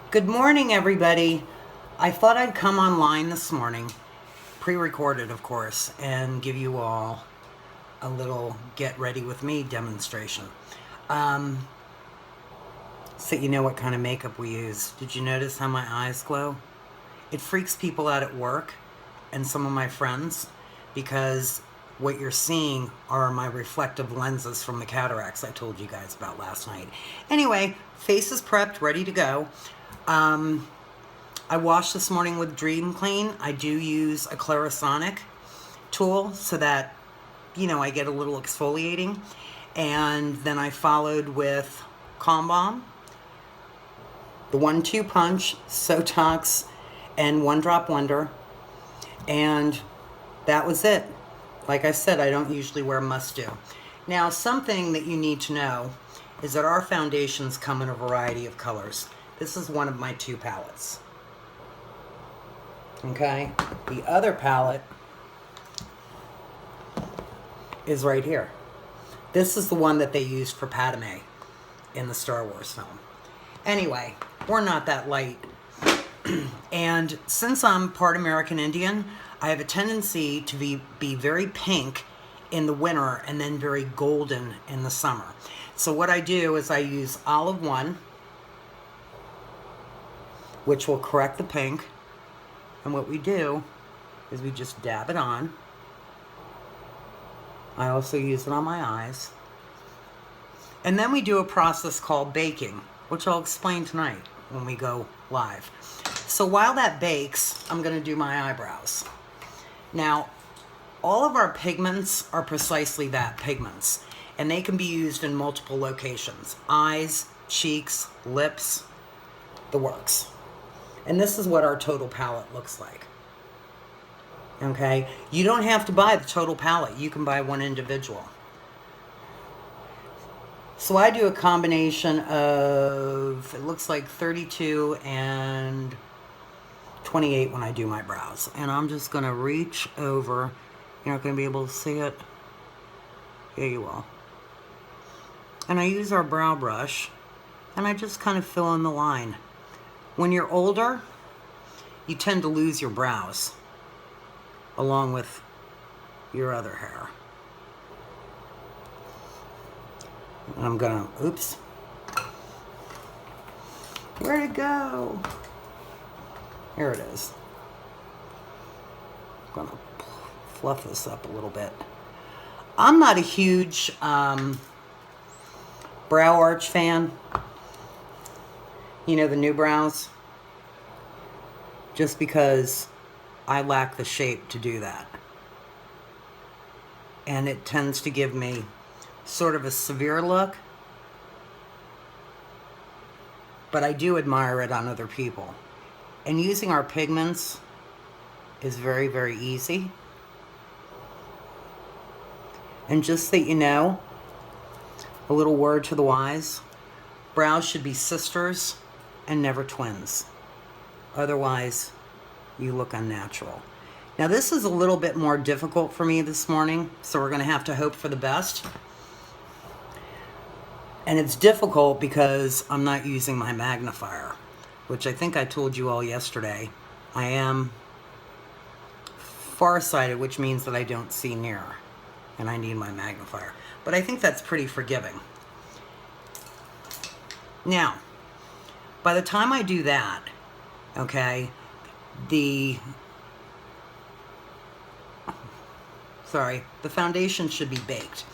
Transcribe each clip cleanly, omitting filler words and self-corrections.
Good morning, everybody. I thought I'd come online this morning, pre-recorded, of course, and give you all a little get ready with me demonstration. So you know what kind of makeup we use. Did you notice how my eyes glow? It freaks people out at work and some of my friends because what you're seeing are my reflective lenses from the cataracts I told you guys about last night. Anyway, face is prepped, ready to go. I washed this morning with Dream Clean. I do use a Clarisonic tool so that, I get a little exfoliating. And then I followed with Calm Balm, the 1-2 punch, Sotox, and One Drop Wonder. And that was it. Like I said, I don't usually wear must do. Now, something that you need to know is that our foundations come in a variety of colors. This is one of my 2 palettes. Okay? The other palette is right here. This is the one that they used for Padme in the Star Wars film. Anyway, we're not that light. And since I'm part American Indian, I have a tendency to be very pink in the winter and then very golden in the summer. So what I do is I use Olive One, which will correct the pink. And what we do is we just dab it on. I also use it on my eyes. And then we do a process called baking, which I'll explain tonight when we go live. So while that bakes, I'm going to do my eyebrows. Now, all of our pigments are precisely that, pigments. And they can be used in multiple locations. Eyes, cheeks, lips, the works. And this is what our total palette looks like. Okay? You don't have to buy the total palette. You can buy one individual. So I do a combination of, it looks like 32 and 28 when I do my brows. And I'm just going to reach over. You're not going to be able to see it. Yeah, you will. And I use our brow brush. And I just kind of fill in the line. When you're older, you tend to lose your brows along with your other hair. And I'm gonna, oops. Where'd it go? Here it is. I'm gonna fluff this up a little bit. I'm not a huge brow arch fan. You know, the new brows, just because I lack the shape to do that. And it tends to give me sort of a severe look, but I do admire it on other people. And using our pigments is very, very easy. And just so you know, a little word to the wise, brows should be sisters and never twins. Otherwise, you look unnatural. Now this is a little bit more difficult for me this morning, so we're gonna have to hope for the best. And it's difficult because I'm not using my magnifier, which I think I told you all yesterday. I am farsighted, which means that I don't see near, and I need my magnifier. But I think that's pretty forgiving. Now, by the time I do that, okay, the foundation should be baked.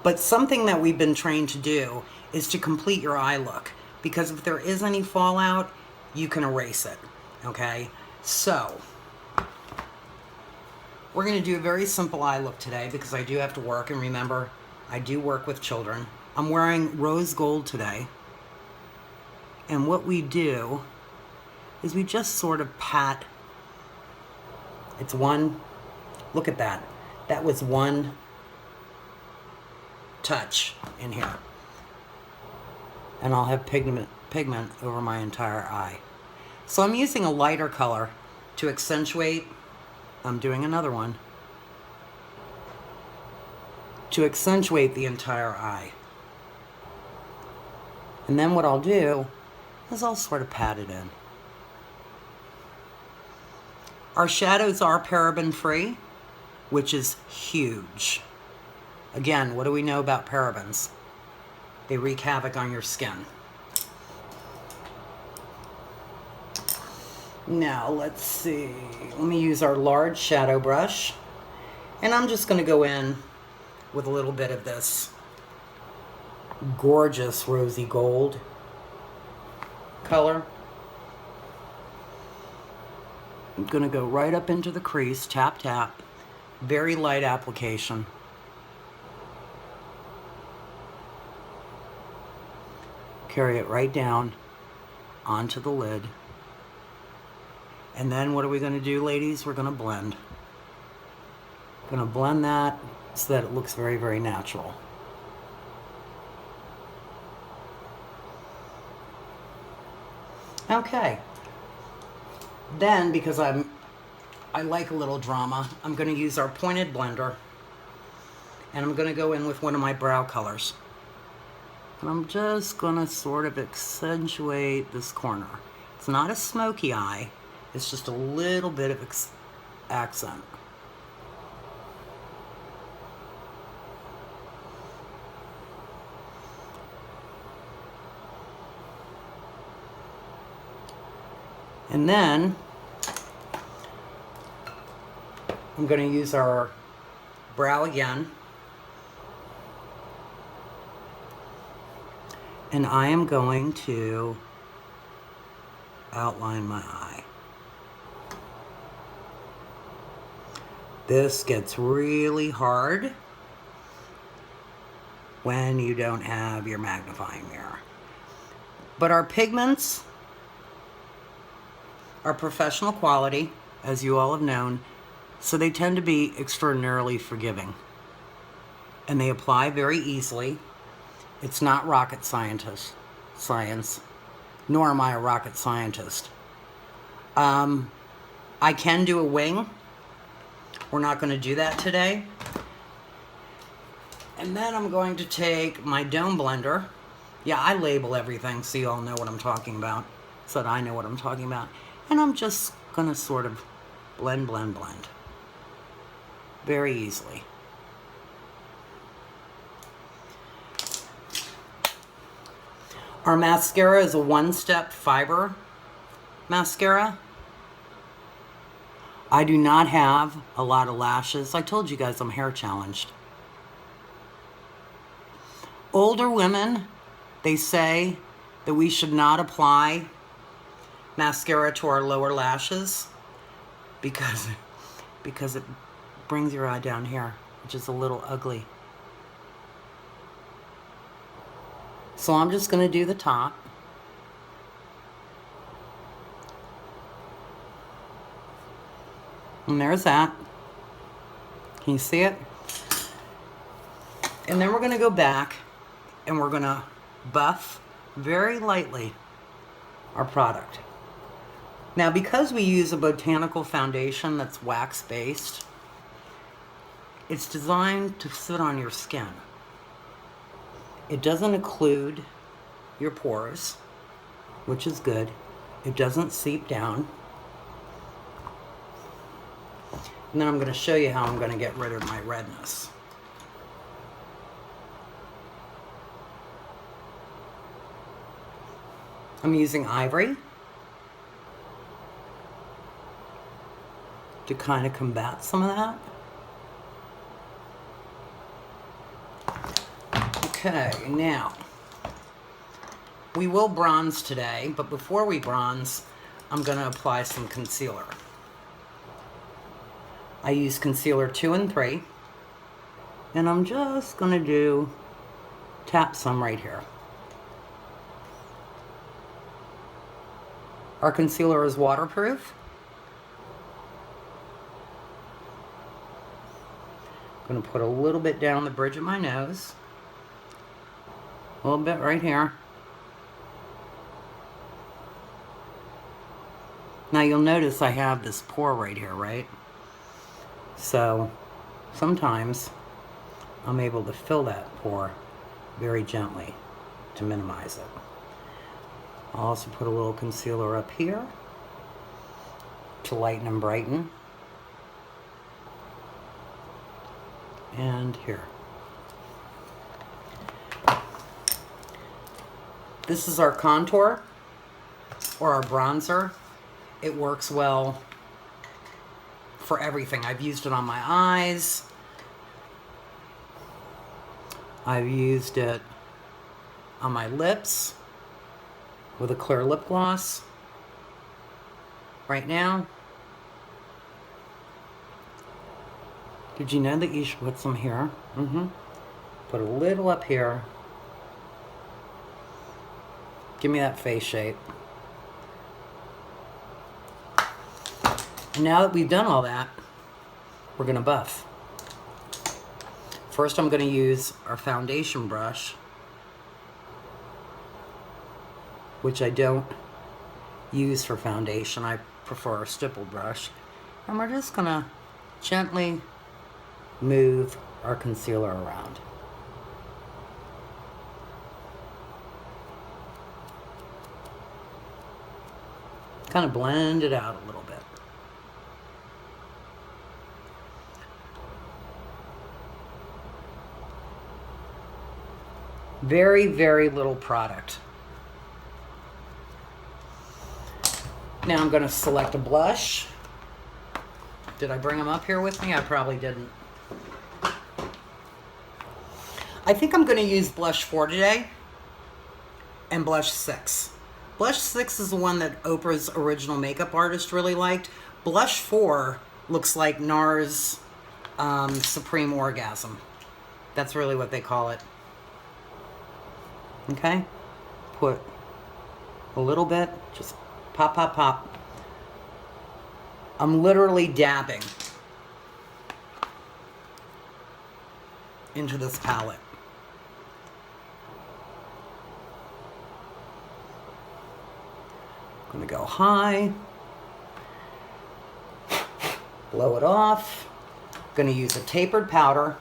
But something that we've been trained to do is to complete your eye look, because if there is any fallout, you can erase it, okay? So, we're going to do a very simple eye look today because I do have to work, and remember, I do work with children. I'm wearing rose gold today. And what we do is we just sort of pat. It's one, look at that. That was one touch in here. And I'll have pigment over my entire eye. So I'm using a lighter color to accentuate. I'm doing another one. To accentuate the entire eye. And then what I'll do is all sort of patted in. Our shadows are paraben free, which is huge. Again, what do we know about parabens? They wreak havoc on your skin. Now, let's see. Let me use our large shadow brush. And I'm just going to go in with a little bit of this gorgeous rosy gold color. I'm going to go right up into the crease, tap, tap. Very light application. Carry it right down onto the lid. And then what are we going to do, ladies? We're going to blend. Going to blend that so that it looks very, very natural. Okay. Then, because I like a little drama, I'm going to use our pointed blender. And I'm going to go in with one of my brow colors. And I'm just going to sort of accentuate this corner. It's not a smoky eye. It's just a little bit of accent. And then I'm going to use our brow again. And I am going to outline my eye. This gets really hard when you don't have your magnifying mirror. But our pigments are professional quality, as you all have known, so they tend to be extraordinarily forgiving. And they apply very easily. It's not rocket science, nor am I a rocket scientist. I can do a wing. We're not going to do that today. And then I'm going to take my dome blender. Yeah, I label everything so you all know what I'm talking about, so that I know what I'm talking about. And I'm just going to sort of blend, blend, blend. Very easily. Our mascara is a one-step fiber mascara. I do not have a lot of lashes. I told you guys I'm hair challenged. Older women, they say that we should not apply mascara to our lower lashes because it brings your eye down here, which is a little ugly. So I'm just going to do the top. And there's that. Can you see it? And then we're going to go back and we're going to buff very lightly our product. Now, because we use a botanical foundation that's wax-based, it's designed to sit on your skin. It doesn't occlude your pores, which is good. It doesn't seep down. And then I'm going to show you how I'm going to get rid of my redness. I'm using ivory to kind of combat some of that. Okay, now, we will bronze today, but before we bronze, I'm going to apply some concealer. I use concealer 2 and 3, and I'm just going to tap some right here. Our concealer is waterproof. I'm going to put a little bit down the bridge of my nose. A little bit right here. Now you'll notice I have this pore right here, right? So sometimes I'm able to fill that pore very gently to minimize it. I'll also put a little concealer up here to lighten and brighten. And here. This is our contour or our bronzer. It works well for everything. I've used it on my eyes. I've used it on my lips with a clear lip gloss right now. Did you know that you should put some here? Put a little up here. Give me that face shape. And now that we've done all that, we're gonna buff. First, I'm gonna use our foundation brush, which I don't use for foundation. I prefer a stipple brush. And we're just gonna gently move our concealer around. Kind of blend it out a little bit. Very, very little product. Now I'm going to select a blush. Did I bring them up here with me? I probably didn't. I think I'm going to use blush 4 today and blush 6. Blush 6 is the one that Oprah's original makeup artist really liked. Blush 4 looks like NARS Supreme Orgasm. That's really what they call it. Okay? Put a little bit, just pop, pop, pop. I'm literally dabbing into this palette. I'm gonna go high, blow it off. I'm gonna use a tapered powder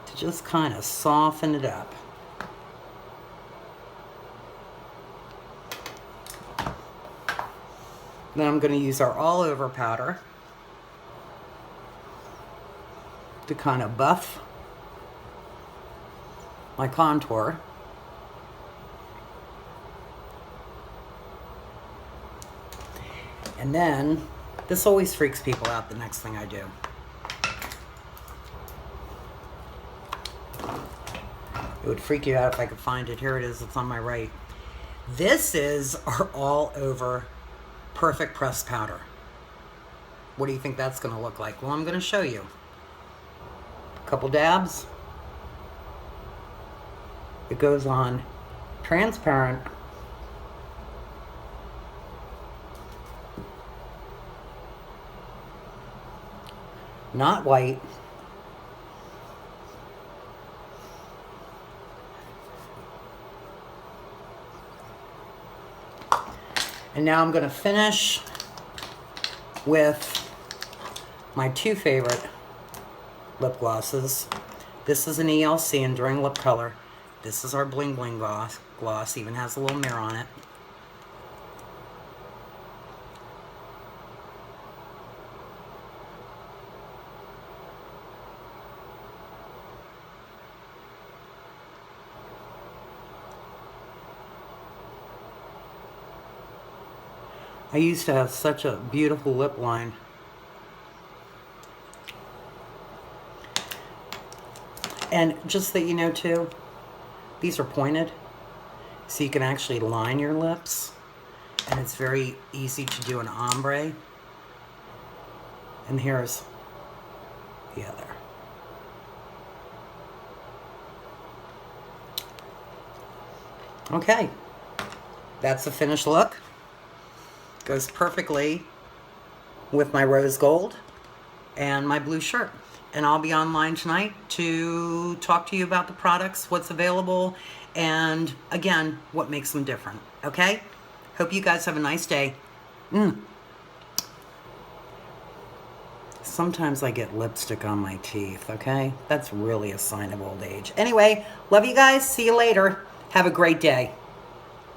to just kind of soften it up. Then I'm gonna use our all over powder to kind of buff my contour. And then, this always freaks people out, the next thing I do. It would freak you out if I could find it. Here it is, it's on my right. This is our all-over perfect pressed powder. What do you think that's gonna look like? Well, I'm gonna show you. A couple dabs. It goes on transparent. Not white. And now I'm going to finish with my 2 favorite lip glosses. This is an ELC Enduring Lip Color. This is our Bling Bling gloss. Even has a little mirror on it. I used to have such a beautiful lip line. And just that you know too, these are pointed, so you can actually line your lips, and it's very easy to do an ombre. And here's the other. Okay, that's the finished look. Goes perfectly with my rose gold and my blue shirt. And I'll be online tonight to talk to you about the products, what's available, and again, what makes them different. Okay? Hope you guys have a nice day. Sometimes I get lipstick on my teeth, okay? That's really a sign of old age. Anyway, Love you guys. See you later. Have a great day.